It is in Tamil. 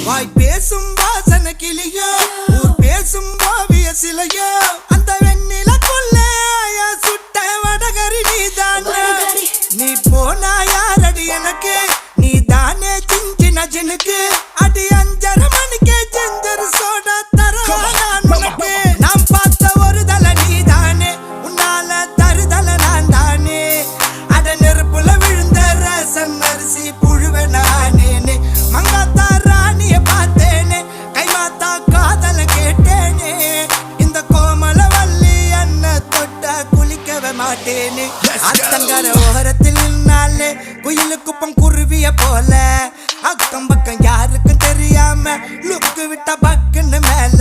வாய் பேசும் வாசன கிளியோ ஊர் பேசும் ஓவிய சிலையோ அந்த வெண்ணிலக்குள்ள சுட்ட வடகரி நீதானே நீ போனா யாரடி எனக்கு நீ தானே சின்ன ஜினுக்கு அடி 5:30 மணிக்கே ஜெஞ்சர் சோடா தர நான் உனக்கு நாம் பார்த்த ஒரு தல நீதானே உன்னால தருதல நான் தானே அட நெருப்புல விழுந்த ரசம் அரிசி புழுவ நானே மங்காத்தா ராணிய பார்த்தேனே கைமாத்தா காதல கேட்டேனே இந்த கோமல வள்ளி அண்ண தொட்ட குளிக்கவே மாட்டேனே அத்தங்கர ஓரத்தில் நின்னாலே குயிலு குப்பம் குருவிய போல அக்கம் பக்கம் யாருக்கும் தெரியாம லுக்கு விட்ட பக்குன்னு மேல